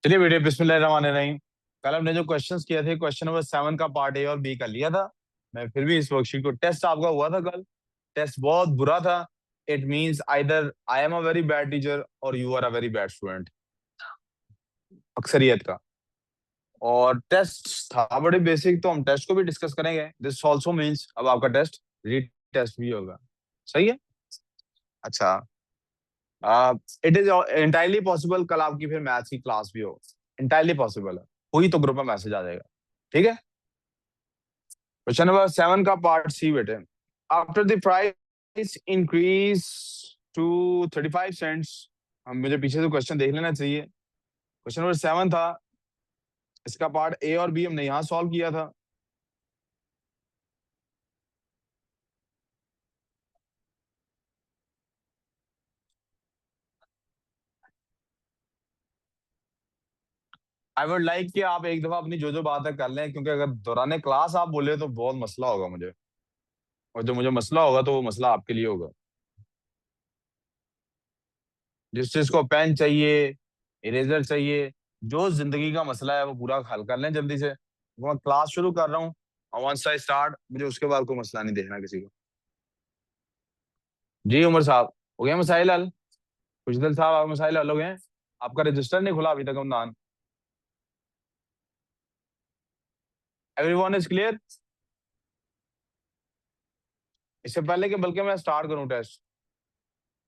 चलिए बेटे, बिस्मिल्लाहिर्रहमानिर्रहीम। कल हमने जो क्वेश्चंस किए थे, क्वेश्चन नंबर 7 का पार्ट ए और बी कर लिया था। मैं फिर भी इस वर्कशीट को, टेस्ट आपका हुआ था कल, टेस्ट बहुत बुरा था। It means either I am a very bad teacher और you are a very bad student, अक्सरियत का। और टेस्ट था बड़े बेसिक, तो हम टेस्ट को भी डिस्कस करेंगे। दिस ऑल्सो मीन्स अब आपका टेस्ट री टेस्ट भी होगा। सही है। अच्छा, इट इज इंटायरली पॉसिबल कल आपकी फिर मैथ्स की क्लास भी हो। इंटायरली पॉसिबल है। हुई तो ग्रुप में मैसेज आ जाएगा। ठीक है। क्वेश्चन नंबर 7 का पार्ट सी बेटे। After the price increase to 35 cents, हम मुझे पीछे से क्वेश्चन देख लेना चाहिए। क्वेश्चन नंबर 7 था, इसका पार्ट ए और बी हमने यहाँ सॉल्व किया था। आई वुड लाइक कि आप एक दफा अपनी जो जो बात है कर लें, क्योंकि अगर दौरान क्लास आप बोले तो बहुत मसला होगा मुझे, और जो मुझे मसला होगा तो वो मसला आपके लिए होगा। जिस चीज को पेन चाहिए, इरेजर चाहिए, जो जिंदगी का मसला है वो पूरा हल कर लें जल्दी से। वो मैं क्लास शुरू कर रहा हूँ, और वंस आई स्टार्ट मुझे उसके बाद कोई मसला नहीं देखना किसी को। जी उमर साहब, हो गया मसाइल हल? खुशदिल साहब, आप मसाइल हल हो गए हैं? आपका रजिस्टर नहीं खुला अभी तक अमदान? Everyone is clear? इससे पहले कि बल्कि मैं स्टार्ट करूं टेस्ट,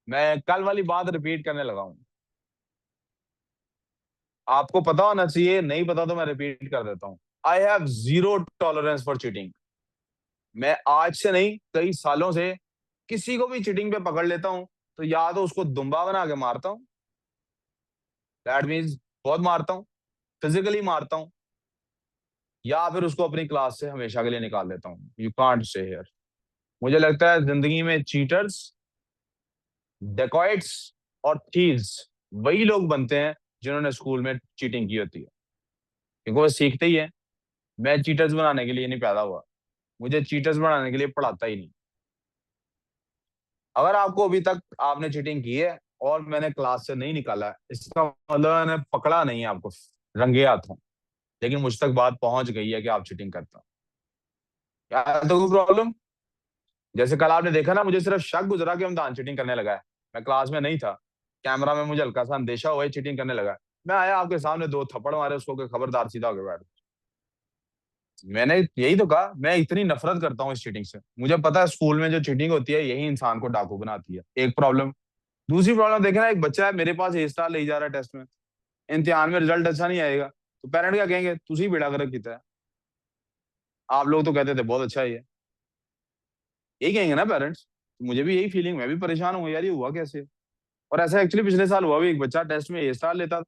मैं कल वाली बात रिपीट करने लगा हूं। आपको पता होना चाहिए, नहीं पता तो मैं रिपीट कर देता हूं। I have zero tolerance for cheating. मैं आज से नहीं, कई सालों से किसी को भी चीटिंग पे पकड़ लेता हूं तो या तो उसको दुम्बा बना के मारता हूं, दैट मीन्स बहुत मारता हूं, फिजिकली मारता हूं, या फिर उसको अपनी क्लास से हमेशा के लिए निकाल देता हूं। You can't say here. मुझे लगता है जिंदगी में चीटर्स, डेकॉइट्स और थीव्स वही लोग बनते हैं जिन्होंने स्कूल में चीटिंग की होती है, क्योंकि वो सीखते ही है। मैं चीटर्स बनाने के लिए नहीं पैदा हुआ, मुझे चीटर्स बनाने के लिए पढ़ाता ही नहीं। अगर आपको अभी तक आपने चीटिंग की है और मैंने क्लास से नहीं निकाला है, इसका मतलब मैंने पकड़ा नहीं है आपको रंगे हाथों, लेकिन मुझ तक बात पहुंच गई है कि आप चीटिंग करते हो। क्या है तो कोई प्रॉब्लम? जैसे कल आपने देखा ना, मुझे सिर्फ शक गुजरा कि हमदान चीटिंग करने लगा है। मैं क्लास में नहीं था, कैमरा में मुझे हल्का सा अंदेशा हुआ चीटिंग करने लगा है। मैं आया आपके सामने, दो थप्पड़ मारे उसको कि खबरदार, सीधा होकर बैठ। मैंने यही तो कहा, मैं इतनी नफरत करता हूँ इस चीटिंग से। मुझे पता है स्कूल में जो चीटिंग होती है यही इंसान को डाकू बनाती है। एक प्रॉब्लम। दूसरी प्रॉब्लम देखे ना, एक बच्चा है मेरे पास ए स्टार ले जा रहा है टेस्ट में, इम्तिहान में रिजल्ट अच्छा नहीं आएगा, तो पेरेंट क्या कहेंगे? तुझी बेड़ा गर्क किया है, आप लोग तो कहते थे बहुत अच्छा ही है। यही कहेंगे ना पेरेंट्स। मुझे भी यही फीलिंग, मैं भी परेशान हूँ यार, ये हुआ कैसे। और ऐसा एक्चुअली पिछले साल हुआ भी, एक बच्चा टेस्ट में ए स्टार लेता था,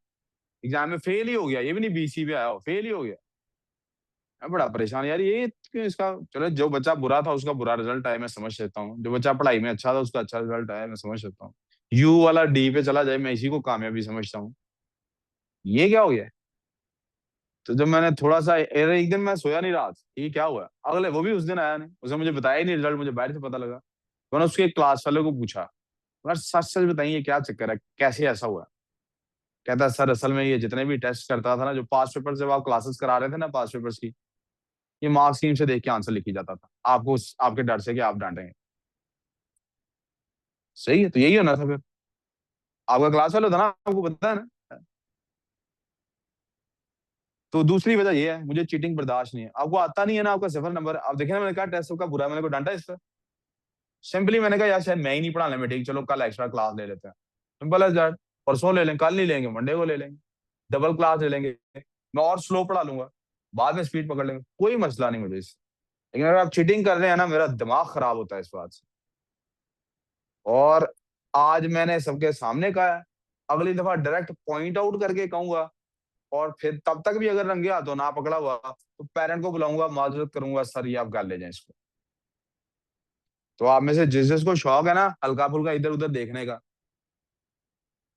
एग्जाम में फेल ही हो गया। ये भी नहीं बीसी पे आया हो, फेल ही हो गया। मैं बड़ा परेशान यार, ये क्यों इसका। चलो, जो बच्चा बुरा था उसका बुरा रिजल्ट आया, मैं समझ सकता हूँ। जो बच्चा पढ़ाई में अच्छा था उसका अच्छा रिजल्ट आया, मैं समझ सकता हूँ। यू वाला डी पे चला जाए, मैं इसी को कामयाबी समझता हूँ। ये क्या हो गया? तो जब मैंने थोड़ा सा, अरे एक दिन मैं सोया नहीं रहा था, ये क्या हुआ, अगले वो भी उस दिन आया नहीं, उसने मुझे बताया ही नहीं रिजल्ट, मुझे बाहर से पता लगा। तो मैंने उसके क्लास वाले को पूछा, यार सच सच बताइए क्या चक्कर है, कैसे ऐसा हुआ? कहता सर, असल में ये जितने भी टेस्ट करता था ना, जो पास पेपर जब आप क्लासेस करा रहे थे ना, पास पेपर्स की, ये मार्क्स स्कीम से देख के आंसर लिखी जाता था, आपको आपके डर से कि आप डांटेंगे। सही है, तो यही होना था फिर। आपका क्लास वाला था ना, आपको पता है ना। तो दूसरी वजह ये है, मुझे चीटिंग बर्दाश्त नहीं है। आपको आता नहीं है ना, आपका 0 नंबर, आप देखे ना, मैंने कहा टेस्ट का बुरा, मैंने को डांटा इस पर। सिंपली मैंने कहा यार शायद मैं ही नहीं पढ़ाने में ठीक, चलो कल एक्स्ट्रा क्लास ले लेते हैं। Simple as that. परसों ले लेंगे, कल नहीं लेंगे, मंडे को ले लेंगे, डबल क्लास ले लेंगे। मैं और स्लो पढ़ा लूंगा, बाद में स्पीड पकड़ लेंगे, कोई मसला नहीं मुझे इससे। लेकिन अगर आप चीटिंग कर रहे हैं ना, मेरा दिमाग खराब होता है इस बात से। और आज मैंने सबके सामने कहा है, अगली दफा डायरेक्ट पॉइंट आउट करके कहूंगा। और फिर तब तक भी अगर रंगे हाथों ना पकड़ा हुआ तो पेरेंट को बुलाऊंगा, माजरत करूंगा, सर ये आप घर ले जाएं इसको। तो आप में से जिस जिसको शौक है ना हल्का फुल्का इधर उधर देखने का,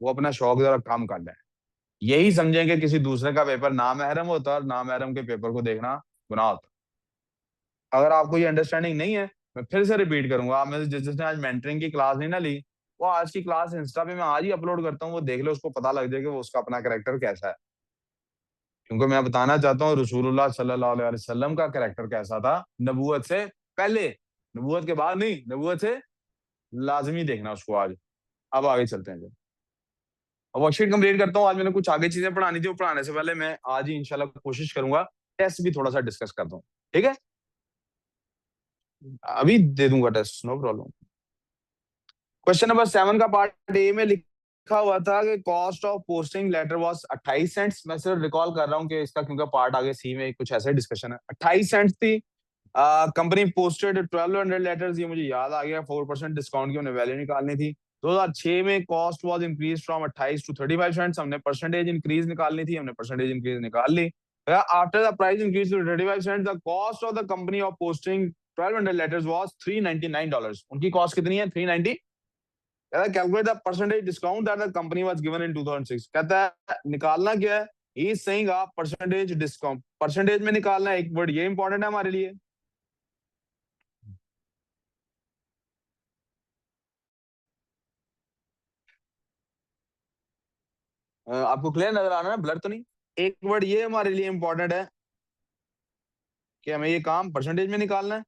वो अपना शौक जरा कम कर ले। यही समझेंगे किसी दूसरे का पेपर ना महरम होता और ना महरम के पेपर को देखना गुनाह होता। अगर आपको ये अंडरस्टैंडिंग नहीं है, मैं फिर से रिपीट करूंगा, आप में से जिस जिसने आज मेंटरिंग की क्लास नहीं ना ली, वो आज की क्लास इंस्टा पे मैं आज ही अपलोड करता हूँ, वो देख लो, उसको पता लग जाए कि वो उसका अपना करेक्टर कैसा है। क्योंकि मैं बताना चाहता हूँ रसूलुल्लाह सल्लल्लाहु अलैहि वसल्लम का कैरेक्टर कैसा था नबूवत से पहले, नबूवत के बाद नहीं, नबूवत से लाजमी देखना उसको आज। अब आगे चलते हैं। अब वर्कशीट कंप्लीट करता हूँ। आज मैंने कुछ आगे चीजें पढ़ानी थी, वो पढ़ाने से पहले मैं आज ही इंशाल्लाह कोशिश करूंगा टेस्ट भी थोड़ा सा डिस्कस करता हूँ। ठीक है, अभी दे दूंगा test, no problem. Question number 7 का पार्ट ए में लिखा हुआ था कि cost of posting letter was 28 cents. मैं सिर्फ रिकॉल कर रहा हूँ कि इसका क्योंकि पार्ट आगे सी में कुछ ऐसा डिस्कशन है। 28 सेंट्स थी। कंपनी पोस्टेड 1200 लेटर्स, ये मुझे याद आ गया। 4% डिस्काउंट की उन्हें वैल्यू निकालनी थी। 2006 में cost was increase from 28 to 35 cents. हमने परसेंटेज इंक्रीज निकालनी थी, हमने परसेंटेज इंक्रीज निकाल ली। After the price increase to 35 cents the cost of the company of posting 1200 letters was $399। उनकी कॉस्ट कितनी है? 390। Calculate the percentage discount that the company was given in 2006। कहता है निकालना क्या है? He is saying percentage discount. Percentage में निकालना है, एक वर्ड ये इंपॉर्टेंट है हमारे लिए। आपको क्लियर नजर आ रहा है ना? ब्लर तो नहीं? एक वर्ड ये हमारे लिए इंपॉर्टेंट है कि हमें ये काम परसेंटेज में निकालना है।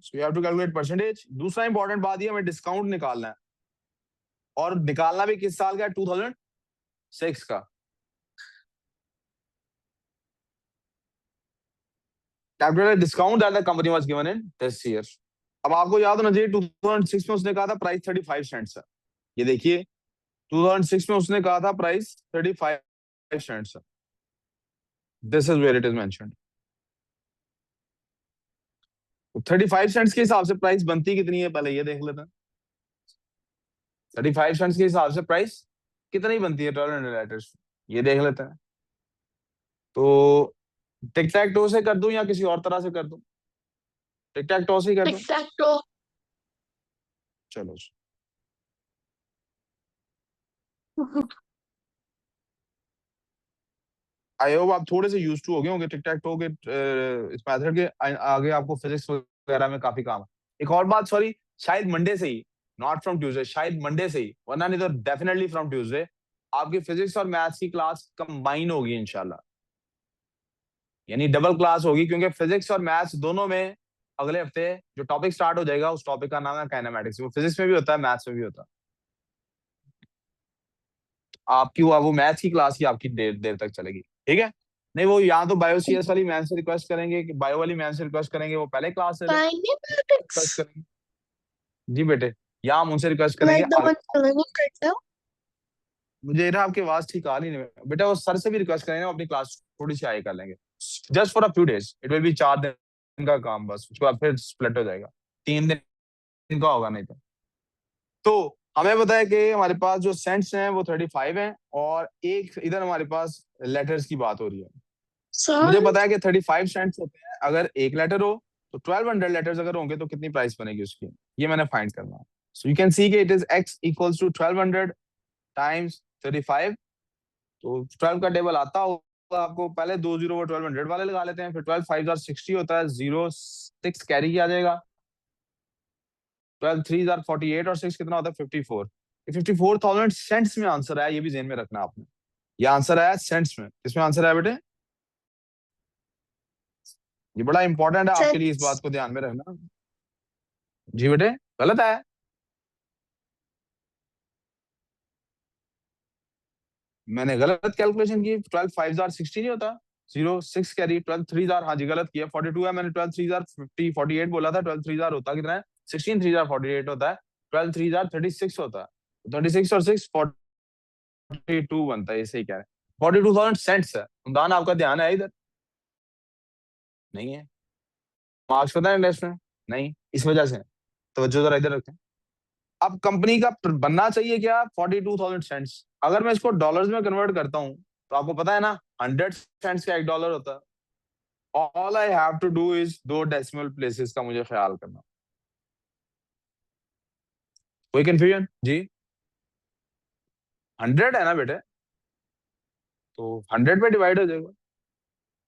So you have to calculate percentage. दूसरा इंपॉर्टेंट बात ये, हमें डिस्काउंट निकालना है, और निकालना भी किस साल का है? 2006 का। Calculate discount that the company was given in this year. अब आपको याद होना चाहिए 2006 में उसने कहा था प्राइस 35 सेंट्स है। ये देखिए 2006 में उसने कहा था प्राइस 35 सेंट्स है। This is where it is mentioned. 35 cents के हिसाब से प्राइस बनती कितनी है पहले ये देख लेते हैं। 35 सेंट्स के हिसाब से प्राइस कितनी बनती है 1200 लेटर्स, ये देख लेते हैं। तो टिक टैक टो से कर दूं या किसी और तरह से कर दूं? टिक टैक टो से ही कर दूं? टिक टैक टो। चलो, आई होप आप थोड़े से यूज टू हो गए होंगे टिक टैक टो के इस मेथड के। आगे आपको फिजिक्स वगैरह में काफी काम है। एक और बात, सॉरी, शायद मंडे से ही, नॉट फ्रॉम ट्यूसडे, शायद मंडे से ही, वरना नहीं तो डेफिनेटली फ्रॉम ट्यूसडे आपकी फिजिक्स और मैथ्स की क्लास कंबाइन होगी इंशाल्लाह। यानी डबल क्लास होगी, क्योंकि फिजिक्स और मैथ्स दोनों में अगले हफ्ते जो टॉपिक स्टार्ट हो जाएगा उस टॉपिक का नाम है काइनेमैटिक्स। वो फिजिक्स में भी होता है, मैथ्स में भी होता है। आपकी वो मैथ्स की क्लास ही आपकी देर देर तक चलेगी। ठीक है, नहीं वो यहाँ तो बायो सीएस वाली मैम से रिक्वेस्ट करेंगे कि बायो वाली मैम से रिक्वेस्ट करेंगे वो पहले क्लास से ले काइनेमैटिक्स रिक्वेस्ट करेंगे। जी बेटे, यहाँ हम उनसे रिक्वेस्ट करेंगे। लाइक द वन लर्निंग करता है। मुझे ना आपकी आवाज ठीक आ नहीं है बेटा, वो सर से भी रिक्वेस्ट करेंगे, अपनी क्लास थोड़ी सी आगे कर लेंगे। Just for a few days, it will be 4 दिन का काम बस, उसके बाद फिर स्प्लिट हो जाएगा। 3 दिन का होगा नहीं तो हमें पता है कि हमारे पास जो सेंट्स हैं वो 35 हैं, और एक इधर हमारे पास लेटर्स की बात हो रही है। मुझे सर पता है कि 35 सेंट्स होते हैं अगर एक लेटर हो, तो 1200 लेटर्स अगर होंगे तो कितनी प्राइस बनेगी उसकी, ये मैंने फाइंड करना है। सो यू कैन सी कि it is x equals to 1200 times 35। तो 12 का टेबल आता होगा आपको, पहले 2 जीरो वो 1200 वाले लगा लेते हैं, फिर 12 5 60 होता है, 0 6 कैरी किया जाएगा, 12 3 48 और 6 कितना होता है 54। 54,000 सेंट्स में आंसर आया, ये भी जेन में रखना आपने। ये आंसर आया सेंट्स में। इसमें आंसर आया बेटे, ये बड़ा इंपॉर्टेंट है आपके लिए, इस बात सेंस को ध्यान में रखना। जी बेटे, गलत है? मैंने गलत कैलकुलेशन की। 12 5 60 नहीं होता, 0 6 कैरी, 12 3 हाँ जी गलत किया, 42 है। मैंने 12 3 50 48 बोला था, 12 3 होता कितना है 16 3 48 होता है, 12 3 36 होता है, 36 और 6 42 बनता है, ये सही कह रहे हैं। 42,000 सेंट्स है। उमदान आपका ध्यान है इधर? नहीं है? मार्क्स पता है इंडेक्स में? नहीं, इस वजह से तवज्जो जरा इधर रखें। अब कंपनी का बनना चाहिए क्या 42,000 सेंट्स। अगर मैं इसको डॉलर्स में कन्वर्ट करता हूं तो आपको पता है ना 100 सेंट्स का $1 होता है। All I have to do is 2 decimal places का मुझे ख्याल करना। कोई कंफ्यूजन जी? 100 है ना बेटे, तो 100 पे डिवाइड हो जाएगा।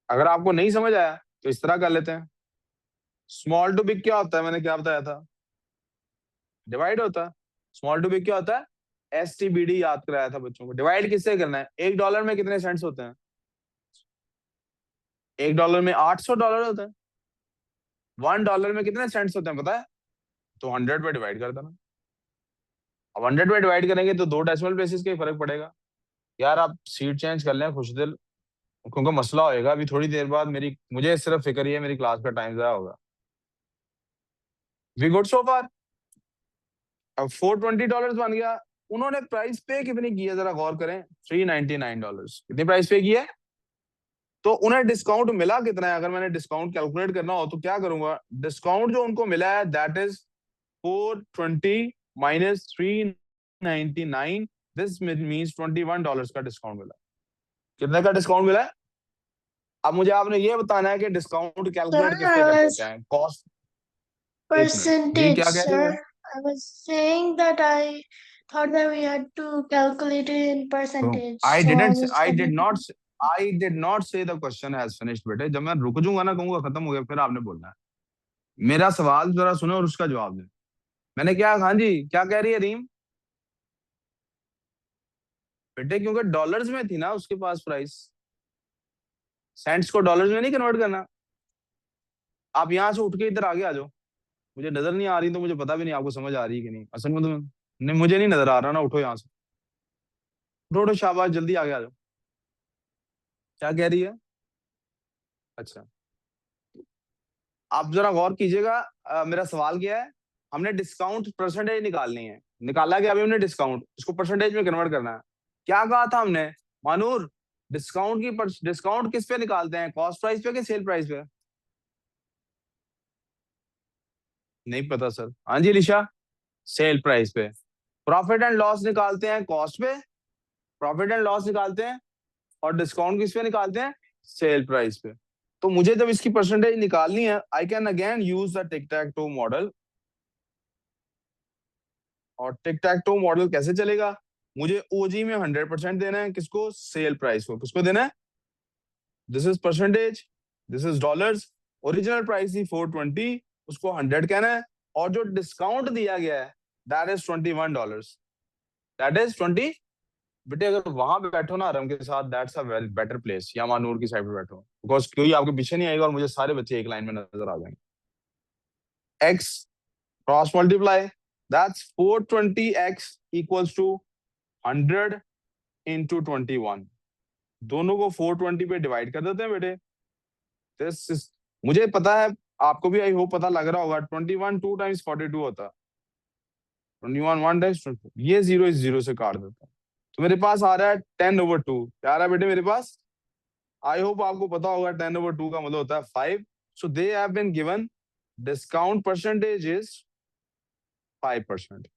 अगर आपको नहीं समझ आया तो इस तरह कर लेते हैं। स्मॉल टू बिग क्या होता है, मैंने क्या बताया था? डिवाइड होता है। स्मॉल टू बिग क्या होता है? STBD याद कराया था बच्चों को। डिवाइड किससे करना है? $1 में कितने सेंट्स होते हैं? $1 में $800 होते हैं। $1 में कितने सेंट्स होते हैं पता है? तो 100 पे डिवाइड कर देना। अब 100 पे डिवाइड करेंगे तो 2 डेसिमल प्लेसेस का ही फर्क पड़ेगा। यार आप सीट चेंज कर लें खुश दिल, क्योंकि मसला होएगा अभी थोड़ी देर बाद। मुझे सिर्फ फिक्र ही है मेरी क्लास का टाइम ज़ाया होगा। वी गुड सो फार? अब $420 बन गया। उन्होंने प्राइस पे कितनी की है जरा गौर करें। $399। कितनी प्राइस पे की है? तो उन्हें डिस्काउंट मिला कितना है? अगर मैंने डिस्काउंट कैलकुलेट करना हो तो क्या करूंगा? डिस्काउंट जो उनको मिला है that is 420 minus 399। This means $21 का डिस्काउंट मिला। कितने का डिस्काउंट मिला है? अब मुझे आपने ये बताना है कि डिस्काउंट कैलकुलेट Sir, किससे I करते was हैं। कॉस्ट। एक मिनट जी, percentage, क्या कह रही है? sir. I was saying that I thought that we had to calculate it in percentage. I So I didn't was I did calculating. Not I did not से the question has finished बेटे। जब मैं रुक जाऊंगा ना, कहूंगा खत्म हो गया, फिर आपने बोलना है। मेरा सवाल जरा सुनो और उसका जवाब दें। मैंने क्या? हाँ जी, क्या कह रही है रीम? बेटे क्योंकि डॉलर्स में थी ना उसके पास प्राइस, सेंट्स को डॉलर्स में नहीं कन्वर्ट करना। आप यहाँ से उठ के इधर आगे आ जाओ। मुझे नजर नहीं आ रही तो मुझे पता भी नहीं आपको समझ आ रही है कि नहीं। असल में तो नहीं, मुझे नहीं नजर आ रहा ना। उठो यहाँ से, उठो उठो, शाबाश, जल्दी आगे आ जाओ। क्या कह रही है? अच्छा, आप जरा गौर कीजिएगा। मेरा सवाल क्या है? हमने डिस्काउंट परसेंटेज निकालनी है। निकाला क्या अभी हमने? डिस्काउंट, इसको परसेंटेज में कन्वर्ट करना है। क्या कहा था हमने मानूर? डिस्काउंट किस पे निकालते हैं? कॉस्ट प्राइस पे कि सेल प्राइस पे? नहीं पता सर। हाँ जी लिशा, सेल प्राइस पे। प्रॉफिट एंड लॉस निकालते हैं कॉस्ट पे, प्रॉफिट एंड लॉस निकालते हैं, और डिस्काउंट किस पे निकालते हैं? सेल प्राइस पे। तो मुझे जब इसकी परसेंटेज निकालनी है, I can again use the tic tac toe model. और टिक टैक टू मॉडल कैसे चलेगा? मुझे ओजी में 100% देना है। किसको? सेल प्राइस को। किसको देना है? This is percentage, this is dollars. Original price थी 420, उसको 100 कहना है। और जो डिस्काउंट दिया गया है दैट इज $21। That is 20। बेटे अगर वहां पे बैठो ना आराम के साथ, that's a very better place. या मानूर की साइड पे बैठो, बिकॉज कोई आपके पीछे नहीं आएगा और मुझे सारे बच्चे एक लाइन में नजर आ जाएंगे। X cross multiply, that's 420x equals to 100 into 21। दोनों को 420 पे डिवाइड कर देते हैं बेटे। दिस इज, मुझे पता है आपको भी आई होप पता लग रहा होगा। 21 2 टाइम्स 42 होता है। 21 1 टाइम्स 22, ये जीरो इस जीरो से काट देता है। तो मेरे पास आ रहा है 10/2। क्या आ रहा है बेटे मेरे पास? आई होप आपको पता होगा 10/2 का मतलब होता है 5। So they have been given discount percentage is 5%।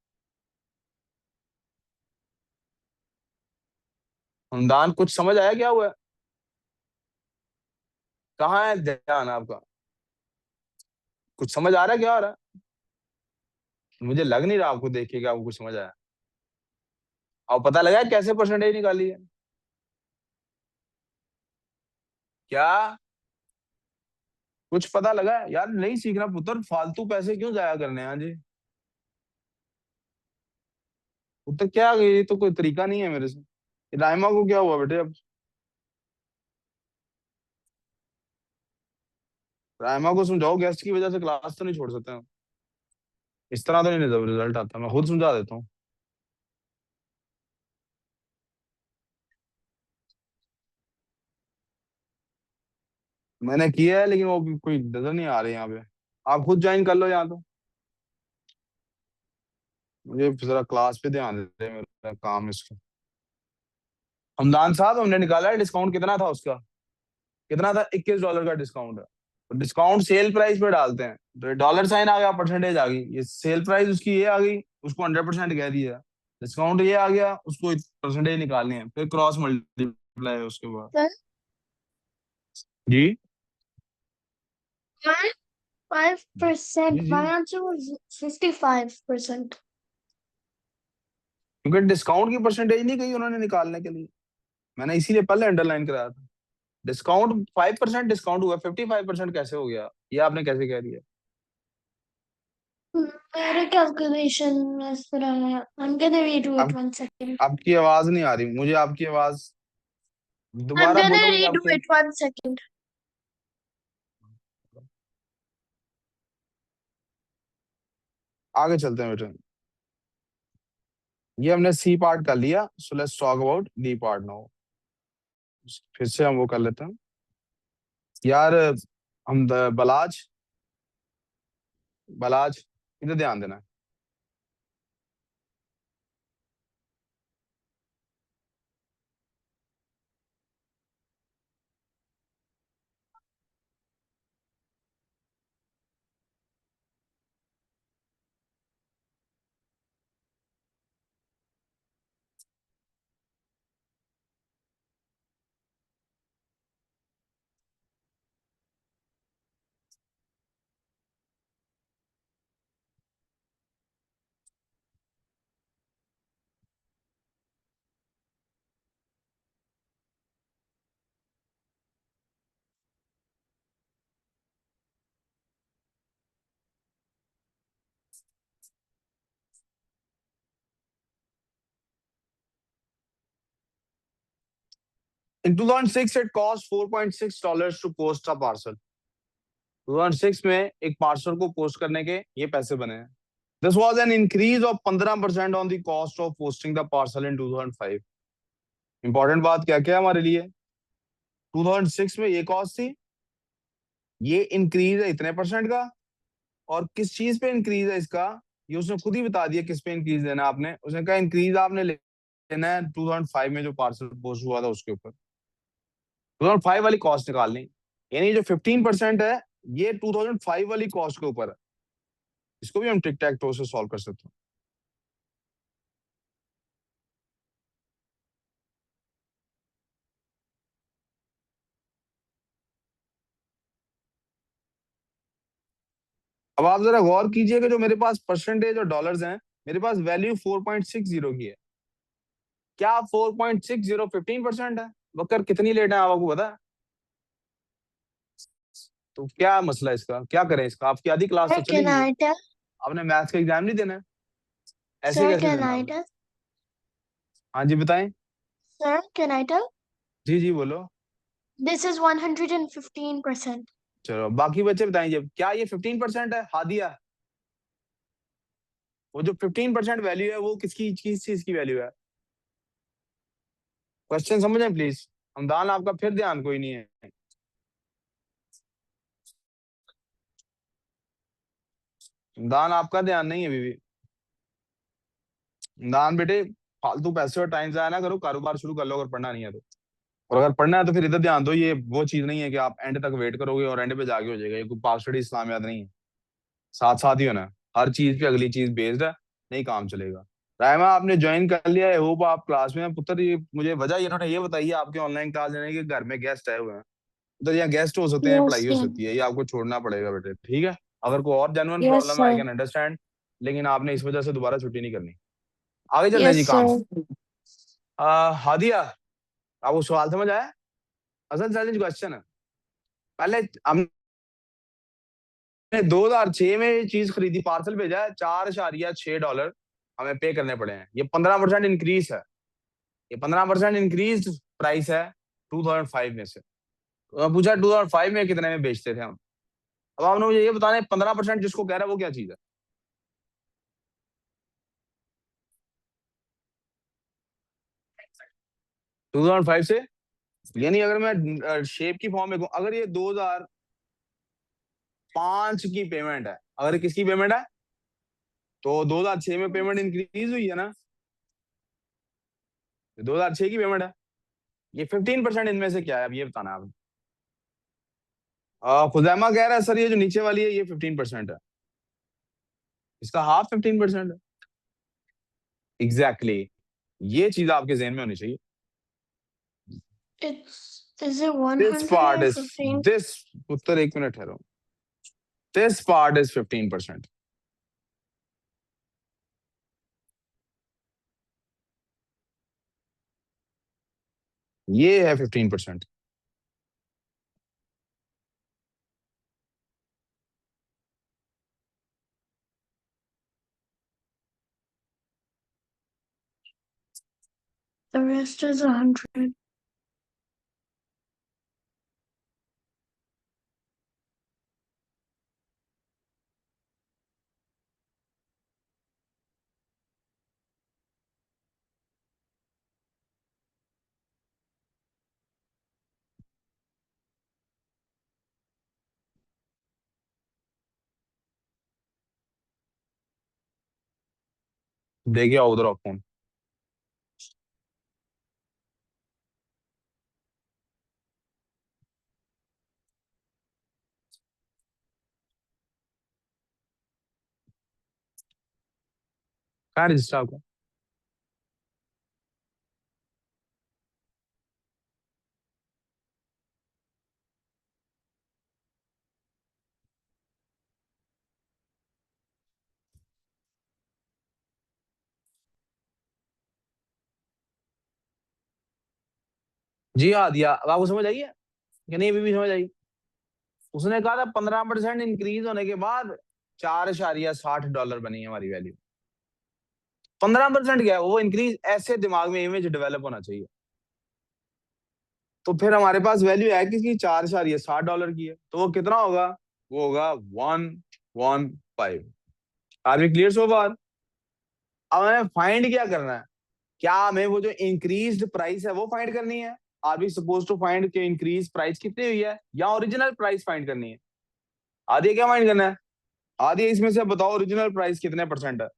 Hamdan कुछ समझ आया क्या हुआ है? कहाँ है ध्यान आपका? कुछ समझ आ रहा है? क्या हो रहा है? मुझे लग नहीं रहा आपको देख के कि आपको कुछ समझ आया। और पता लगा है कैसे परसेंटेज निकाली है? क्या कुछ पता लगा है? यार नहीं सीखना पुत्र, फालतू पैसे क्यों जाया करने हैं? हाँ जी पुत्र, क्या ये तो कोई तरीका नहीं है मेरे से। राइमा को क्या हुआ बेटे अब? राइमा को समझाओ, गेस्ट की वजह से क्लास तो नहीं छोड़ सकते हैं। इस तरह तो नहीं रिजल्ट आता, मैं खुद समझा देता हूँ। मैंने किया है लेकिन वो कोई नजर नहीं आ रही यहाँ पे। आप खुद ज्वाइन कर लो यहाँ तो। मुझे जरा क्लास पे ध्यान देते, मेरा काम है इसका। हमदान साहब हमने निकाला है डिस्काउंट कितना था उसका? कितना था? $21 का डिस्काउंट है। तो डिस्काउंट सेल प्राइस पे डालते हैं तो डॉलर साइन आ गया, परसेंटेज आ गई। ये सेल प्राइस उसकी ये आ गई, उसको 100% कह दिया। डिस्काउंट ये आ गया, उसको परसेंटेज निकालनी है, फिर क्रॉस मल्टीप्लाई है उसके बाद। Sir, ji my ji 5%. Ji, My answer was 55%. क्योंकि डिस्काउंट की परसेंटेज नहीं कही उन्होंने निकालने के लिए। मैंने इसीलिए पहले अंडरलाइन कराया था। डिस्काउंट 5% डिस्काउंट हुआ, 55% कैसे हो गया? ये आपने कैसे कह दिया? मेरे calculation इस तरह है. I'm gonna redo it अब 1 second. आपकी आवाज नहीं आ रही मुझे, आपकी आवाज I'm दोबारा gonna बोलोगे redo आपके? it 1 second. आगे चलते हैं बेटा। ये हमने सी पार्ट कर लिया, so let's talk about D part now. फिर से हम वो कर लेते हैं यार। बलाज, बलाज इधर ध्यान देना। In 2006 it cost $4.6 to post a parcel। 2006 में एक पार्सल को पोस्ट करने के ये पैसे बने हैं। This was an increase of 15% on the cost of posting the parcel in 2005। Important बात क्या क्या है हमारे लिए? 2006 में ये कॉस्ट थी, ये इंक्रीज है इतने परसेंट का, और किस चीज पे इंक्रीज है इसका ये उसने खुद ही बता दिया किस पे इंक्रीज देना आपने। उसने कहा इंक्रीज आपने लेना है 2005 में जो पार्सल पोस्ट हुआ था उसके ऊपर 2005 वाली कॉस्ट निकालनी, यानी जो 15% है ये 2005 वाली कॉस्ट के ऊपर है। इसको भी हम टिक टैक टो से सॉल्व कर सकते हैं। अब आप जरा गौर कीजिएगा, जो मेरे पास परसेंटेज और डॉलर्स हैं, मेरे पास वैल्यू 4.60 की है। क्या 4.60 15% है? बकर कितनी लेट है आपको पता है? तो क्या मसला है इसका, क्या करें इसका? आपकी आधी क्लास तो Sir, can चलेगी है, I tell? आपने मैथ्स का एग्जाम नहीं देना है, ऐसे Sir, कैसे can देना I आपने? tell? हाँ जी बताएं। Sir, can I tell? जी जी बोलो। This is 115%. चलो बाकी बच्चे बताएंगे क्या ये 15% है हादिया? वो जो 15% वैल्यू है वो किसकी, किस चीज की वैल्यू है? क्वेश्चन समझें प्लीज। हमदान आपका फिर ध्यान कोई नहीं है। हमदान आपका ध्यान नहीं है अभी भी। हमदान बेटे फालतू पैसे और टाइम जाया ना करो, कारोबार शुरू कर लो अगर पढ़ना नहीं है तो। और अगर पढ़ना है तो फिर इधर ध्यान दो, ये वो चीज नहीं है कि आप एंड तक वेट करोगे और एंड पे जाके हो जाएगा। ये कोई पास स्टडी इस्लामियात नहीं है, साथ साथ ही होना है। हर चीज पे अगली चीज बेस्ड है, नहीं काम चलेगा। रायमा आपने ज्वाइन कर लिया है, होप आप क्लास में हैं। पुत्र ये मुझे वजह इन्होंने ये बताइए आपके ऑनलाइन क्लास लेने के, घर में गेस्ट आए हुए हैं। उधर यहाँ गेस्ट हो सकते हैं, Yes, पढ़ाई हो sir. सकती है, ये आपको छोड़ना पड़ेगा बेटे, ठीक है? अगर कोई और जेन्युइन Yes, प्रॉब्लम है आई sir. कैन अंडरस्टैंड, लेकिन आपने इस वजह से दोबारा छुट्टी नहीं करनी। आगे चलते हैं जी Yes, काम। sir. हादिया, आपको सवाल समझ आया? असल चैलेंज क्वेश्चन है। पहले हमने 2006 में ये चीज खरीदी, पार्सल भेजा है, $4.6 हमें पे करने पड़े हैं। ये 15% इंक्रीज है, ये 15% इंक्रीज प्राइस है 2005 में से। तो मैं पूछा 2005 में कितने में बेचते थे हम। अब आपने मुझे ये बताना है 15% जिसको कह रहा है वो क्या चीज है? 2005 से, यानी अगर मैं शेप की फॉर्म में कहूं, अगर ये 2005 की पेमेंट है, अगर ये किसकी पेमेंट है, तो 2006 में पेमेंट इंक्रीज हुई है ना, 2006 की पेमेंट है। ये 15% इनमें से क्या है, अब ये बताना है आप। खुजैमा कह रहा है सर ये जो नीचे वाली है ये 15% है, इसका हाफ 15% है। Exactly exactly। ये चीज आपके जहन में होनी चाहिए। Is it this part is 115? This, उत्तर एक मिनट ठहरो, दिस पार्ट इज 15%। ये है 15%। The rest is 100. देखिए आओ उधर फोन। कहाँ रजिस्टर आपका? जी हाँ दिया। अब आपको समझ आई है कि नहीं? अभी भी समझ आई? उसने कहा था 15% इंक्रीज होने के बाद $4.60 बनी है हमारी वैल्यू। 15% क्या है वो इंक्रीज, ऐसे दिमाग में इमेज डेवलप होना चाहिए। तो फिर हमारे पास वैल्यू है किसकी? $4.60 की है, तो वो कितना होगा? वो होगा 115। आर वी क्लियर सो फार? अब हमें फाइंड क्या करना है? क्या हमें वो जो इंक्रीज्ड प्राइस है वो फाइंड करनी है? Are we suppose to find के इंक्रीज प्राइस कितनी हुई है, या ओरिजिनल प्राइस फाइंड करनी है? आदि क्या फाइंड करना है? आदि इसमें से बताओ ओरिजिनल प्राइस कितने परसेंट है?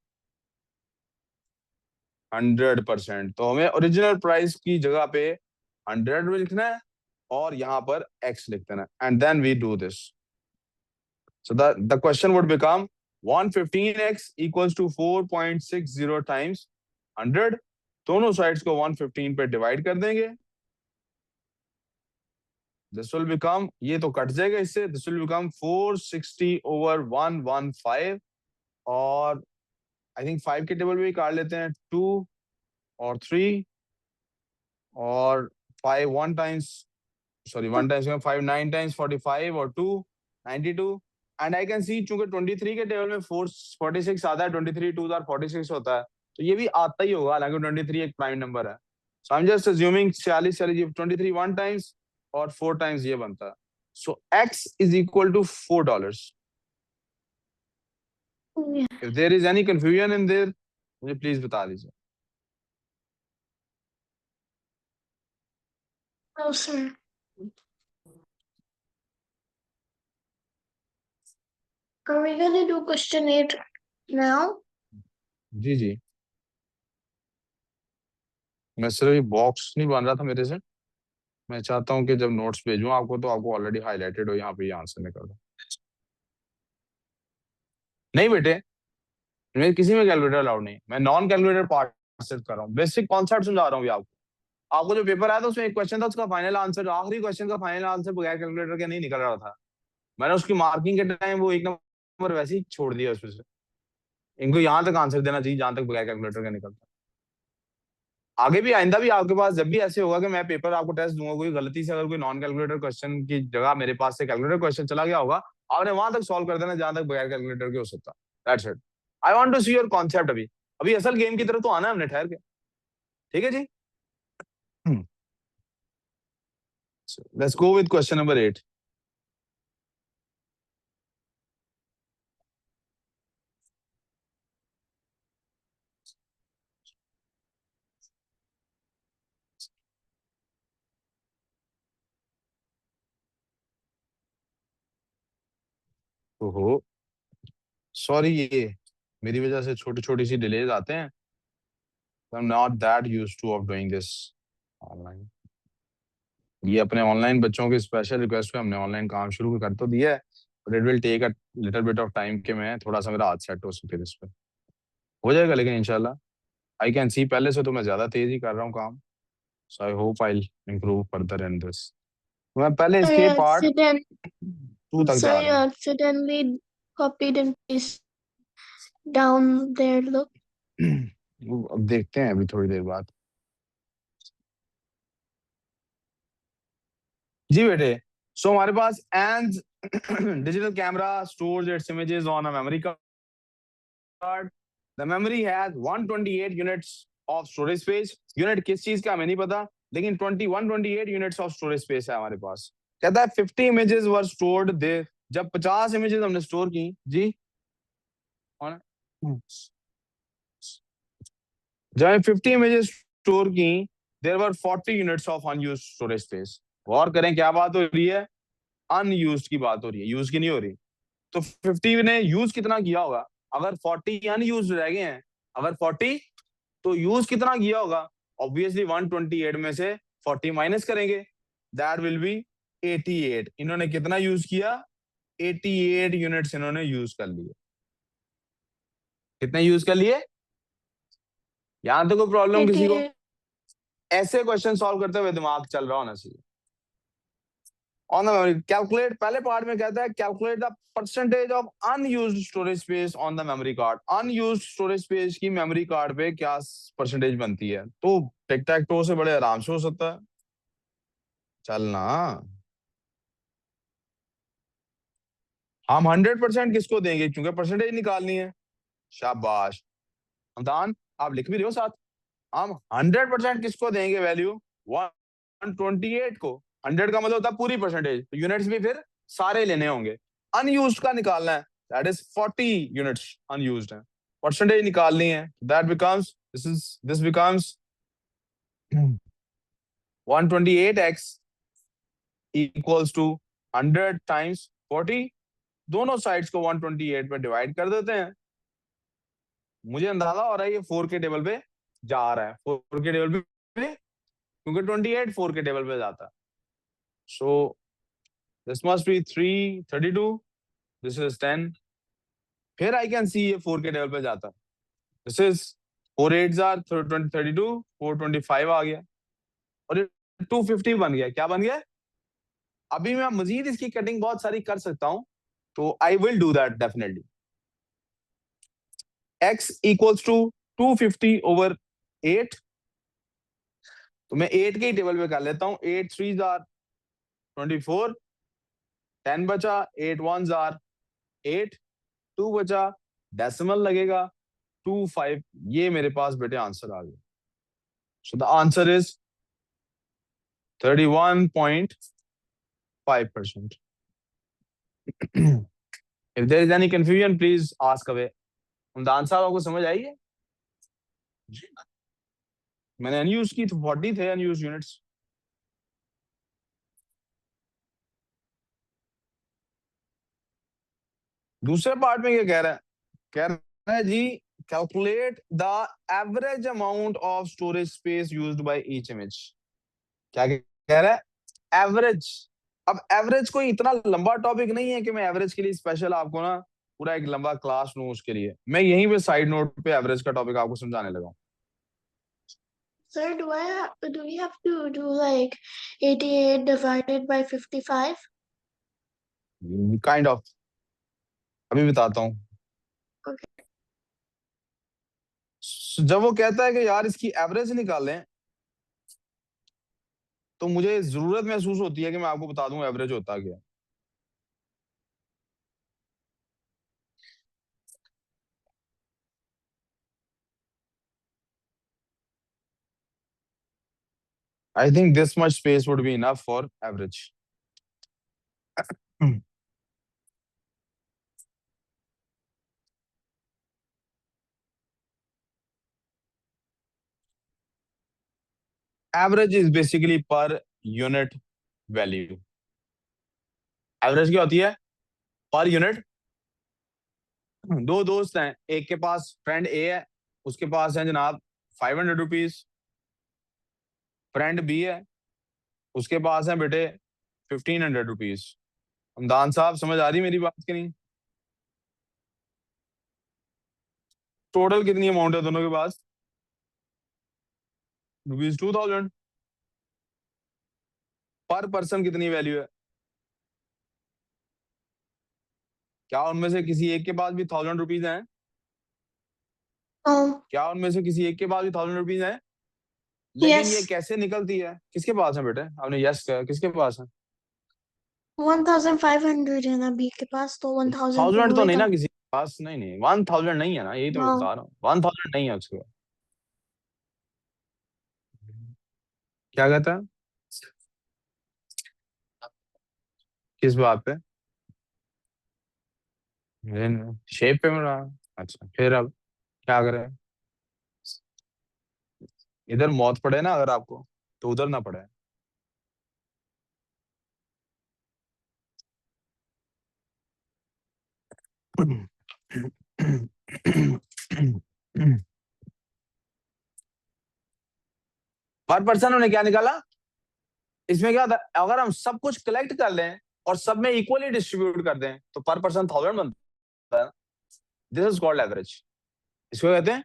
100%। तो हमें ओरिजिनल प्राइस की जगह पे 100 लिखना है और यहाँ पर x लिख देना है, and then we do this. So the question would become 115x equals to 4.60 times 100। दोनों साइड्स को 115 पे डिवाइड कर देंगे। दिस विल बिकम, ये तो कट जाएगा इससे, दिस विल बिकम 460 ओवर 115। और आई थिंक 5 के टेबल में भी काट लेते हैं, 2 और 3 और 5 one times, sorry 1 times 5 9 times 45 और 2 92। एंड आई कैन सी चूंकि 23 के टेबल में 46 आता है, 23 2 46 होता है, तो ये भी आता ही होगा, हालांकि 23 एक प्राइम नंबर है। So I am just assuming 23 one times और 4 टाइम्स ये बनता है। सो x is equal to $4। Yeah. If there is any confusion in there, मुझे प्लीज बता दीजिए। No, sir. Are we gonna do question 8 now? जी जी, मैं सिर्फ ये बॉक्स नहीं बन रहा था मेरे से। मैं चाहता हूँ कि जब नोट्स भेजूं आपको तो आपको ऑलरेडी हाईलाइटेड हो यहाँ पे, ये आंसर निकल रहा। नहीं बेटे, मेरे किसी में कैलकुलेटर अलाउड नहीं, मैं नॉन कैलकुलेटर पार्ट सिर्फ कर रहा हूँ, बेसिक कॉन्सेप्ट समझा रहा हूँ आपको। आपको जो पेपर आया था उसमें एक क्वेश्चन था, उसका फाइनल आंसर, आखिरी क्वेश्चन का फाइनल आंसर बगैर कैलकुलेटर के नहीं निकल रहा था। मैंने उसकी मार्किंग के टाइम वो एक नंबर वैसे ही छोड़ दिया उसमें से। इनको यहाँ तक आंसर देना चाहिए जहां तक बगैर कैलकुलेटर का निकलता है। आगे भी आइंदा भी आपके पास जब भी ऐसे होगा कि मैं पेपर आपको टेस्ट दूंगा, कोई गलती से अगर कोई नॉन कैलकुलेटर क्वेश्चन की जगह मेरे पास से कैलकुलेटर क्वेश्चन चला गया होगा, आपने वहां तक सॉल्व कर देना जहां तक बगैर कैलकुलेटर के हो सकता। That's it. I want to see your concept. अभी अभी असल गेम की तरफ तो आना है हमने, ठहर के। ठीक है जी। Let's go with question number 8। ओहो, सॉरी, ये मेरी वजह से छोटी छोटी सी डिलेज आते हैं। I am not that used two of doing this online. ये अपने ऑनलाइन बच्चों की स्पेशल रिक्वेस्ट पे हमने ऑनलाइन काम शुरू कर तो दिया है, but it will take a little bit of time के मैं थोड़ा सा मेरा हाथ सेट हो सके इस पे। हो जाएगा लेकिन इंशाल्लाह। आई कैन सी पहले से तो मैं ज्यादा तेज ही कर रहा हूँ काम। So I hope I improve further in this. मैं पहले So इसके you पार्ट accident 2 तक so जा you रहा हूँ। accidentally copied and pasted down there, look. अब देखते हैं अभी थोड़ी देर बाद। जी बेटे, सो हमारे पास and digital camera stores its images on a memory card. The memory has 128 units of storage space. Unit किस चीज का हमें नहीं पता, लेकिन 21-28 यूनिट्स ऑफ स्टोरेज स्पेस है हमारे पास। कहता है 50 इमेजेस वर स्टोर्ड देयर, जब 50 इमेजेस हमने स्टोर की जी, कौन है? जब 50 इमेजेस स्टोर की, there were 40 units of unused storage space. गौर करें क्या बात हो रही है, अनयूज्ड की बात हो रही है, यूज की नहीं हो रही। तो 50 ने यूज कितना किया होगा, अगर 40 अनयूज्ड रह गए हैं, अगर 40, तो यूज कितना किया होगा, ऑब्वियसली 128 में से 40 माइनस करेंगे, दैट विल बी 88। इन्होंने कितना यूज किया, 88 यूनिट्स इन्होंने यूज कर लिए। कितने यूज कर लिए, यहां तो कोई प्रॉब्लम किसी को? 88. ऐसे क्वेश्चन सॉल्व करते हुए दिमाग चल रहा होना चाहिए। ऑन द मेमोरी कैलकुलेट, पहले पार्ट में कहता है calculate the percentage of unused storage space on the memory card. Unused storage space की मेमोरी कार्ड पे क्या परसेंटेज बनती है, तो टिक टैक टो से बड़े आराम से हो सकता है। चलना, हम 100% किसको देंगे, क्योंकि परसेंटेज निकालनी है। शाबाश हमदान, आप लिख भी रहे हो साथ। हम 100% किसको देंगे वैल्यू, 128 को। 100 का मतलब होता है पूरी परसेंटेज, तो यूनिट्स भी फिर सारे लेने होंगे। अनयूज्ड का निकालना है, दैट इज 40 यूनिट्स अनयूज्ड है, परसेंटेज निकालनी है, that becomes this becomes 128x equals to 100 times 40। दोनों साइड्स को 128 पे डिवाइड कर देते हैं। मुझे अंदाजा हो रहा है ये 4 के टेबल पे जा रहा है, 4 के टेबल पे, क्योंकि 28 4 के टेबल पे जाता है। So this must be 332, this is 10। फिर आई कैन सी ये 4 के टेबल पे जाता है। दिस इज 4 8 आर 32, 425 आ गया, और ये 250 बन गया। क्या बन गया, अभी मैं मजीद इसकी कटिंग बहुत सारी कर सकता हूं, तो I will do that definitely. x equals to 250/8, तो मैं 8 के ही टेबल पे कर लेता हूँ। 8 3 आर 24, 10 बचा, 8 1 आर 8, 2 बचा, डेसिमल लगेगा 25। ये मेरे पास बेटे आंसर आ गया। So the answer is 31.5%। If there is any confusion, please ask away. उमदान साहब आपको समझ आई है? मैंने अनयूज की तो 40 थे अनयूज यूनिट्स। दूसरे पार्ट में क्या कह रहा है जी, calculate the average amount of storage space used by each image. क्या कह रहा है, एवरेज। अब एवरेज कोई इतना लंबा टॉपिक नहीं है कि मैं एवरेज के लिए स्पेशल आपको ना पूरा एक लंबा क्लास लूं उसके लिए। मैं यहीं पे साइड नोट पे एवरेज का टॉपिक आपको समझाने लगा। Sir, do we have to do like 88 divided by 55? Kind of, अभी बताता हूँ। Okay. जब वो कहता है कि यार इसकी एवरेज निकालें, तो मुझे जरूरत महसूस होती है कि मैं आपको बता दूं एवरेज होता क्या। I think this much space would be enough for average. Average is basically per unit value. Average क्या होती है, पर यूनिट। दो दोस्त हैं, एक के पास फ्रेंड ए है, उसके पास है जनाब 500 रुपीज। फ्रेंड बी है, उसके पास है बेटे 1500 रुपीज। हमदान साहब समझ आ रही मेरी बात की नहीं? टोटल कितनी अमाउंट है दोनों के पास, ₹2000। पर पर्सन कितनी वैल्यू है, क्या उनमें से किसी एक के पास भी 1000 रुपीज हैं? क्या उनमें से किसी एक के पास भी 1000 रुपीज हैं? लेकिन ये Yes. कैसे निकलती है, किसके पास है बेटे, आपने यस कहा, किसके पास है? 1500 है ना बी के पास, तो 1000 तो 1000 तो नहीं होएगा। ना किसी के पास, नहीं नहीं 1000 नहीं है ना, यही तो मैं हाँ. बता रहा हूँ, 1000 नहीं है उसके पास। क्या कहता है? किस बात पे? शेप पे मिल रहा है। अच्छा, फिर अब क्या करें? इधर मौत पड़े ना अगर आपको, तो उधर ना पड़े। पर पर्सन उन्हें क्या निकाला? इसमें क्या था, अगर हम सब कुछ कलेक्ट कर लें और सब में इक्वली डिस्ट्रीब्यूट कर दें तो पर पर्सन 1000 बनता है। This is called average. इसको कहते हैं।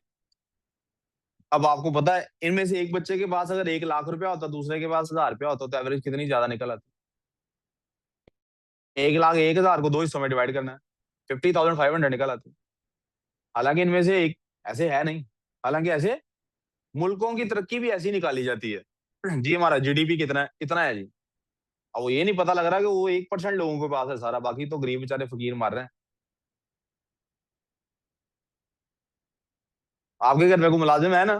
अब आपको पता है, इनमें से एक बच्चे के पास अगर 1 लाख रुपया होता, दूसरे के पास 1000 रुपया होता, तो एवरेज कितनी ज्यादा निकल आती? 1 लाख 1000 को 2 हिस्सों में डिवाइड करना है, 50,500 निकल आती। हालांकि इनमें से एक ऐसे है नहीं। हालांकि ऐसे मुल्कों की तरक्की भी ऐसी निकाली जाती है। जी हमारा जीडीपी कितना है, इतना है जी। अब वो ये नहीं पता लग रहा कि वो 1% लोगों के पास है सारा, बाकी तो गरीब बेचारे फकीर मार रहे हैं। आपके घर में को मुलाजिम है ना,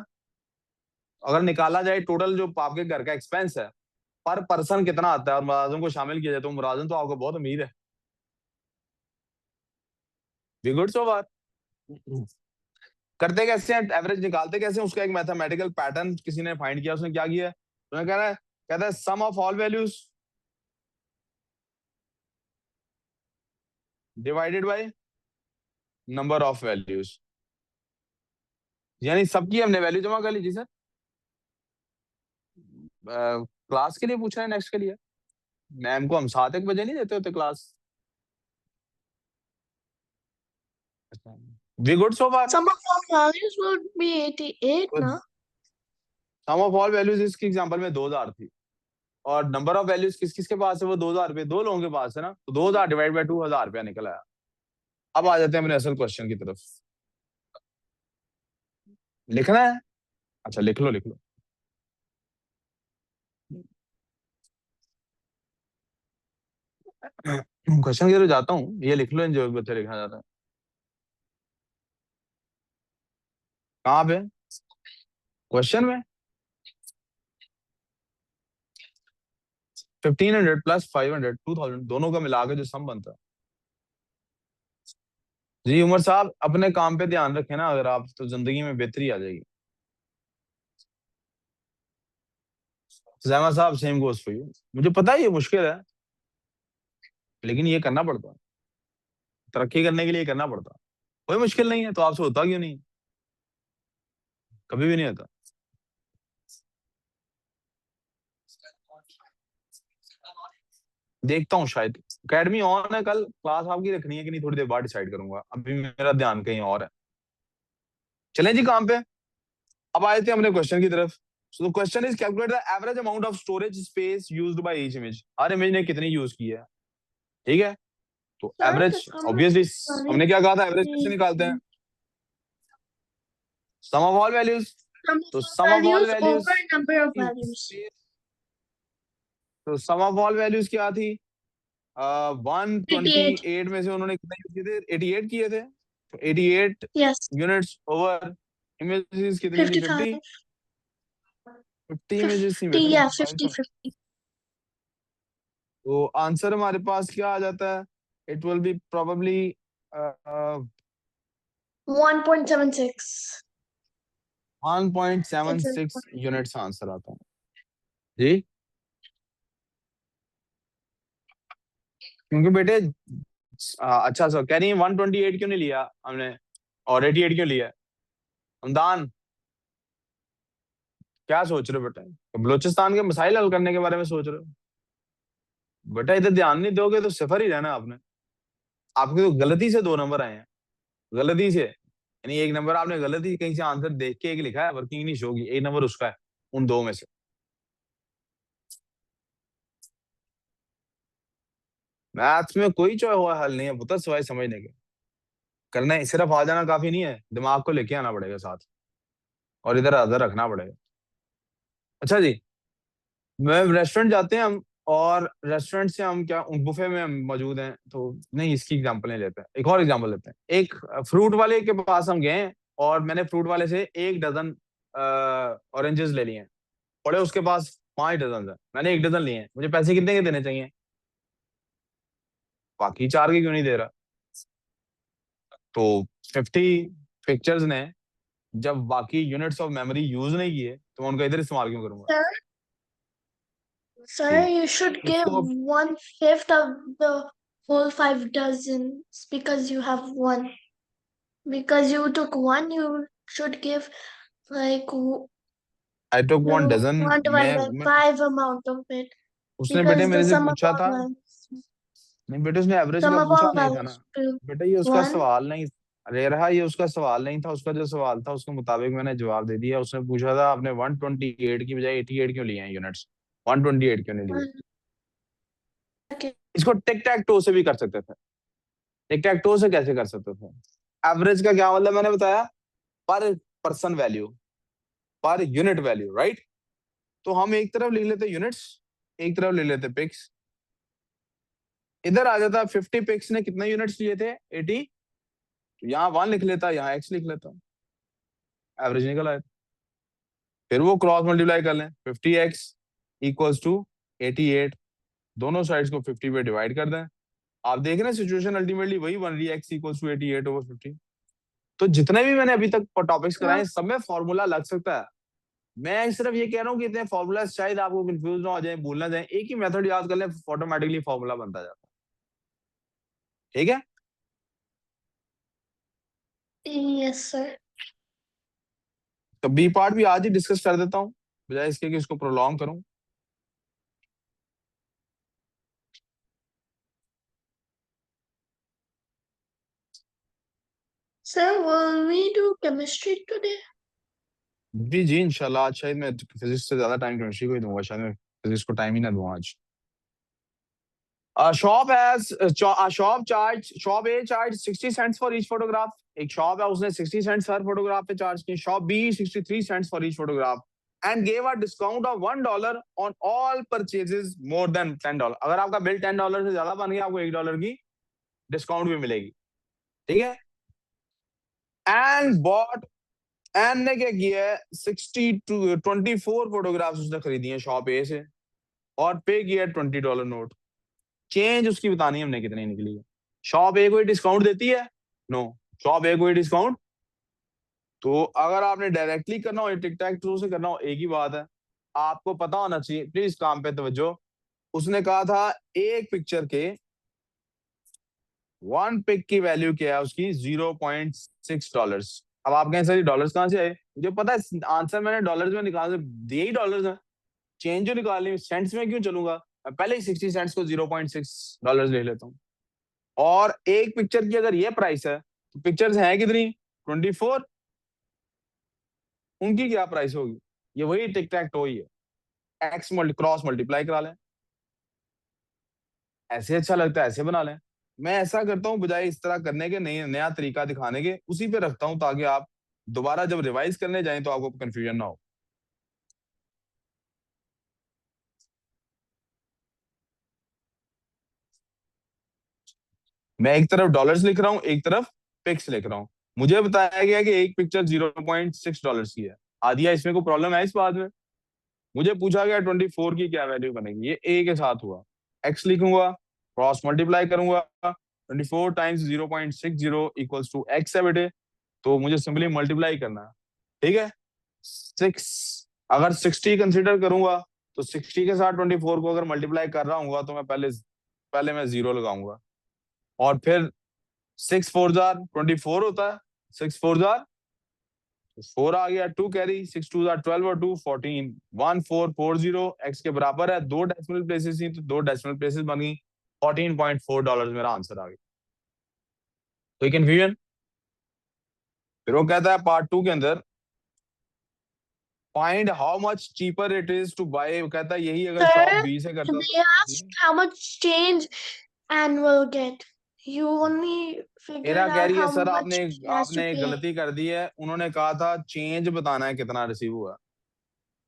अगर निकाला जाए टोटल जो आपके घर का एक्सपेंस है, पर पर्सन कितना आता है और मुलाजिम को शामिल किया जाए, तो मुलाजिम तो आपको बहुत अमीर है। वी गुड सो फार। करते कैसे हैं एवरेज, निकालते कैसे हैं? उसका एक मैथमेटिकल पैटर्न किसी ने फाइंड किया। उसने क्या किया? उसने कह रहा है, कहता है sum of all values divided by number of values. यानी सबकी हमने वैल्यू जमा कर ली जी सर। क्लास के लिए पूछ रहे हैं, नेक्स्ट के लिए? मैम को हम 7-1 बजे नहीं देते होते class? We good so far. Some of our values would be 88 now. Sum of all values इसकी एग्जांपल में 2000 थी, और नंबर ऑफ वैल्यूज किस किस के पास है? वो 2000 रुपये दो लोगों के पास है ना, तो 2000 डिवाइड बाय 2000 रुपया निकल आया। अब आ जाते हैं अपने असल क्वेश्चन की तरफ। लिखना है? अच्छा, लिख लो लिख लो। क्वेश्चन की तरफ जाता हूँ, ये लिख लो जो बच्चे लिखना चाहता है। कहाँ पे? क्वेश्चन में 1500 प्लस 500 2000 दोनों का मिला के जो सम बनता है। जी उमर साहब, अपने काम पे ध्यान रखें ना अगर आप, तो जिंदगी में बेहतरी आ जाएगी। जैमा साहब, सेम गोस फॉर यू। मुझे पता है ये मुश्किल है, लेकिन ये करना पड़ता है। तरक्की करने के लिए करना पड़ता है। कोई मुश्किल नहीं है तो आपसे होता क्यों नहीं? कभी भी नहीं होता। देखता हूँ, शायद अकेडमी ऑन है, कल क्लास आपकी रखनी है कि नहीं थोड़ी देर बाद डिसाइड करूंगा, अभी मेरा ध्यान कहीं और है। चलें जी काम पे। अब आए थे हमने क्वेश्चन की तरफ। सो the question is calculate the average amount of storage space used by each image. Her image ने कितनी यूज की है, ठीक है? तो Sir, the average sum of obviously, values हमने क्या कहा था, एवरेज कैसे is निकालते हैं? Sum of all values. sum तो of sum of all values values, over number of values. तो सम ऑफ ऑल वैल्यूज क्या थी? 88. 128 में से उन्होंने कितने यूज किए थे? 88 किए थे। तो 88 Yes. यूनिट्स ओवर इमेजेस कितनी थी? 55. 50। 50 इमेजेस थी 50, बेटे, yeah, 5 50, 50. तो आंसर हमारे पास क्या आ जाता है? It will be probably 1.76. It's a 1.76 units answer आता है जी। क्योंकि बेटे अच्छा सर कह रही है 128 क्यों नहीं लिया हमने, और 88 क्यों लिया? हमदान, क्या सोच रहे हो बेटा? बलोचिस्तान के मसाइल हल करने के बारे में सोच रहे हो? बेटा इधर ध्यान नहीं दोगे तो सिफर ही रहना आपने। आपके तो गलती से 2 नंबर आए हैं, गलती से। यानी एक नंबर आपने गलती कहीं से आंसर देख के एक लिखा है, वर्किंग नहीं होगी, एक नंबर उसका है उन दो में से। मैथ्स में कोई जो हुआ हल नहीं है पुत्र, सिवाय समझने के। करना है सिर्फ आ जाना काफी नहीं है, दिमाग को लेके आना पड़ेगा साथ, और इधर अदर रखना पड़ेगा। अच्छा जी, मैं रेस्टोरेंट जाते हैं हम, और रेस्टोरेंट से हम क्या बुफे में हम मौजूद हैं, तो नहीं इसकी एग्जांपल नहीं लेते हैं, एक और एग्जांपल लेते हैं। एक फ्रूट वाले के पास हम गए, और मैंने फ्रूट वाले से 1 डजन ऑरेंजेस ले लिए हैं। पड़े उसके पास 5 डजन है, मैंने 1 डजन लिए हैं, मुझे पैसे कितने के देने चाहिए? बाकी 4 के क्यों नहीं दे रहा? तो 50 पिक्चर्स ने जब बाकी यूनिट्स ऑफ मेमोरी यूज नहीं किए तो मैं उनका इधर इस्तेमाल क्यों करूंगा? Sir, you should give इसको 1/5 of the whole 5 dozens because you have one. Because you took one, you should give like I took the 1 dozen. 1 divided by मैं 5 amount of it. उसने बेटे Because the मेरे से sum of पूछा all था, values, नहीं बेटे उसने एवरेज sum का of पूछा all नहीं था ना। values to बेटा ये उसका 1. सवाल नहीं, अरे रहा ये उसका सवाल नहीं था, उसका जो सवाल था उसके मुताबिक मैंने जवाब दे दिया। उसने पूछा था आपने 128 की बजाय 88 क्यों लिए हैं यूनिट्स, 128 क्यों नहीं लिए? Okay. इसको टिक टैक टो से भी कर सकते थे। टिक टैक टो से कैसे कर सकते थे? एवरेज का क्या मतलब मैंने बताया? पर person value, per unit value, right? तो हम एक तरफ लिख लेते यूनिट्स, एक तरफ ले लेते पिक्स, इधर आ जाता 50 पिक्स ने कितने यूनिट्स लिए थे? 80। तो यहाँ 1 लिख लेता, यहाँ x लिख लेता, एवरेज निकल आया। फिर वो क्रॉस मल्टीप्लाई कर लें, 50x इक्वल्स टू 88, दोनों साइड्स को 50 पे डिवाइड कर दें। आप देख रहे हैं सिचुएशन अल्टीमेटली वही बन रही है, x इक्वल्स टू 88/50। तो जितने भी मैंने अभी तक टॉपिक्स कराए सब में फॉर्मूला लग सकता है। मैं सिर्फ ये कह रहा हूँ कि इतने फॉर्मूला शायद आपको कंफ्यूज ना हो जाए, भूल ना जाए, एक ही मेथड याद कर लें, ऑटोमेटिकली फॉर्मूला बनता जाता है। ठीक है? Yes, sir. तो बी पार्ट भी आज ही डिस्कस कर देता हूँ, बजाय इसके कि इसको प्रोलॉन्ग करूं। Sir, will we do chemistry today? जी जी इंशाल्लाह। आज शायद मैं फिजिक्स से ज्यादा टाइम केमिस्ट्री को ही दूंगा, शायद मैं फिजिक्स को टाइम ही ना दूंगा आज। Shop A charge 60 cents for each photograph. एक शॉप है उसने 60 सेंट्स हर फोटोग्राफ पे चार्ज की। Shop B 63 cents for each photograph and gave a discount of $1 on all purchases more than $10। अगर आपका बिल $10 से ज्यादा बन गया आपको $1 की डिस्काउंट भी मिलेगी। ठीक है? एंड बॉट, एन ने क्या किया है, 24 फोटोग्राफ्स उसने खरीदी हैं शॉप ए से और पे किया $20 नोट। चेंज उसकी बतानी है हमने कितनी निकली है। शॉप ए कोई डिस्काउंट देती है? नो, शॉप ए कोई डिस्काउंट। तो अगर आपने डायरेक्टली करना हो, टिक टैक टू से करना हो, एक ही बात है, आपको पता होना चाहिए। प्लीज काम पे तवज्जो। उसने कहा था एक पिक्चर के वन पिक की वैल्यू क्या है उसकी $0.6। अब आप कहें सर डॉलर्स कहां से आए? मुझे पता है आंसर मैंने डॉलर्स में निकाल दिए ही डॉलर्स है, चेंज जो निकालनी सेंट्स में क्यों चलूंगा? मैं पहले ही 60 सेंट्स को $0.6 ले लेता हूँ। और एक पिक्चर की अगर ये प्राइस है तो पिक्चर्स हैं कितनी? 24। उनकी क्या प्राइस होगी? ये वही टिक टैक टो ही है, एक्स क्रॉस मल्टीप्लाई करा लें। ऐसे अच्छा लगता है ऐसे बना लें। मैं ऐसा करता हूँ बजाय इस तरह करने के, नई नया तरीका दिखाने के, उसी पे रखता हूँ ताकि आप दोबारा जब रिवाइज करने जाएं तो आपको कंफ्यूजन ना हो। मैं एक तरफ डॉलर्स लिख रहा हूँ, एक तरफ पिक्स लिख रहा हूँ। मुझे बताया गया कि एक पिक्चर $0.6 की है। आदिया इसमें कोई प्रॉब्लम है इस बात में? मुझे पूछा गया 24 की क्या वैल्यू बनेगी, ये ए के साथ हुआ, एक्स लिखूंगा, क्रॉस मल्टीप्लाई करूंगा, 24 टाइम्स 0.60 इक्वल्स टू एक्स है बेटे। तो मुझे सिंपली मल्टीप्लाई करना है। ठीक है? 6 अगर 60 कंसीडर करूंगा तो 60 के साथ 24 को अगर मल्टीप्लाई कर रहा हूँ तो मैं पहले मैं 0 लगाऊंगा और फिर 6 4 जार 24 होता है, 6 4 जार 4 आ गया, 2 कैरी, 6 2 जार 12 और 2 14, 1440 एक्स के बराबर है। दो डेसिमल प्लेसेस थी तो दो डेसिमल प्लेसेस बन गई, $14.4 मेरा आंसर आ गया। कोई कंफ्यूजन? फिर वो कहता है पार्ट 2 के अंदर find how much cheaper it is to buy. कहता है यही अगर शॉप Sir, बी से करता they asked how much change Anne will get. You only मेरा figured कह out रही है how सर आपने much she has to आपने एक pay. गलती कर दी है। उन्होंने कहा था चेंज बताना है कितना रिसीव हुआ,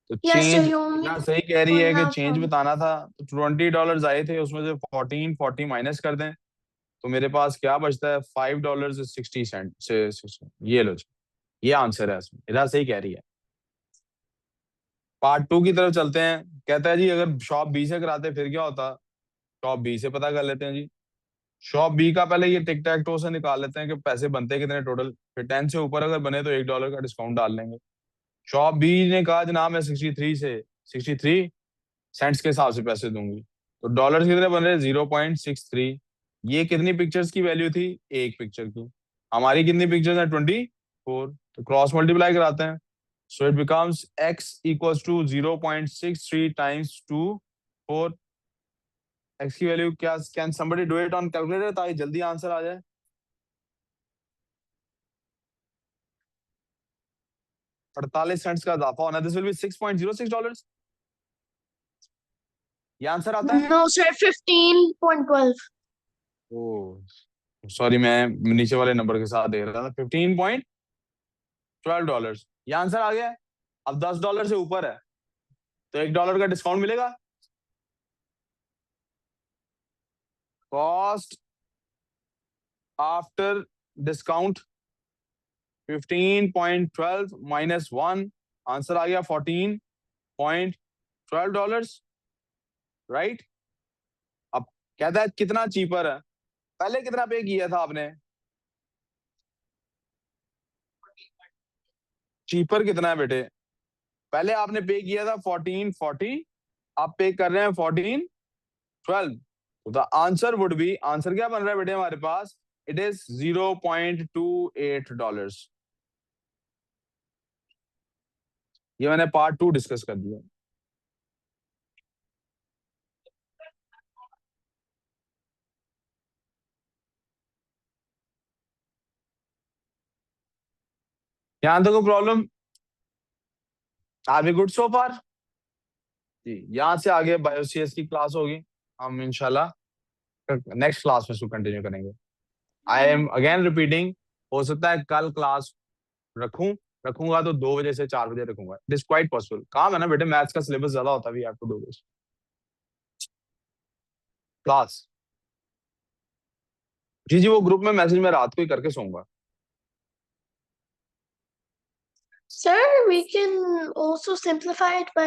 तो Yes, sir, change you only ना सही कह रही है point कि out चेंज how. बताना था। तो $20 आए थे, उसमें से 1440 माइनस कर दें तो मेरे पास क्या बचता है? $5.60 से 60। ये लो जी, ये आंसर है इसमें, इधर सही कह रही है। पार्ट 2 की तरफ चलते हैं। कहता है जी अगर शॉप बी से कराते फिर क्या होता। शॉप बी से पता कर लेते हैं जी। शॉप बी का पहले ये टिक टैक टो से निकाल लेते हैं कि पैसे बनते हैं कितने टोटल, फिर 10 से ऊपर अगर बने तो $1 का डिस्काउंट डाल लेंगे। शॉप बी ने कहा जनाब मैं 63 सेंट्स के हिसाब से पैसे दूंगी। तो डॉलर कितने बन रहे, 0.63। ये कितनी पिक्चर्स की वैल्यू थी, एक पिक्चर की। हमारी कितनी पिक्चर्स है, 24। तो क्रॉस मल्टीप्लाई कराते हैं। So it becomes X equals to 0.63 times 2 4। X की वैल्यू क्या, can somebody do it on calculator ताकि जल्दी आंसर आ जाए। 48 सेंट्स का इजाफा होना, दिस विल बी $6.06। ये आंसर आता है। No, sir, 15.12. ओ सॉरी, मैं नीचे वाले नंबर के साथ देख रहा था। $15.12, ये आंसर आ गया है। अब $10 से ऊपर है तो $1 का डिस्काउंट मिलेगा। कॉस्ट आफ्टर डिस्काउंट 15.12 -1, आंसर आ गया $14.12, राइट। अब कहता है कितना चीपर है, पहले कितना पे किया था आपने, चीपर कितना है बेटे। पहले आपने पे किया था 1440, आप पे कर रहे हैं 1412। तो the answer would be, answer क्या बन रहा है बेटे हमारे पास, इट इज $0.28। ये मैंने पार्ट 2 डिस्कस कर दिया। यहां तक problem, are we good so far. जी, यहाँ से आगे बायोसीएस की क्लास होगी, हम इंशाल्लाह नेक्स्ट क्लास में इसको कंटिन्यू करेंगे। आई एम अगेन रिपीटिंग, हो सकता है कल क्लास रखूं, रखूंगा तो 2 बजे से 4 बजे रखूंगा, इट इज क्वाइट पॉसिबल। काम है ना बेटे, मैथ्स का सिलेबस ज्यादा होता है, we have to do this class. जी जी, वो ग्रुप में मैसेज मैं रात को ही करके सोऊंगा। Sir, we can also simplify it by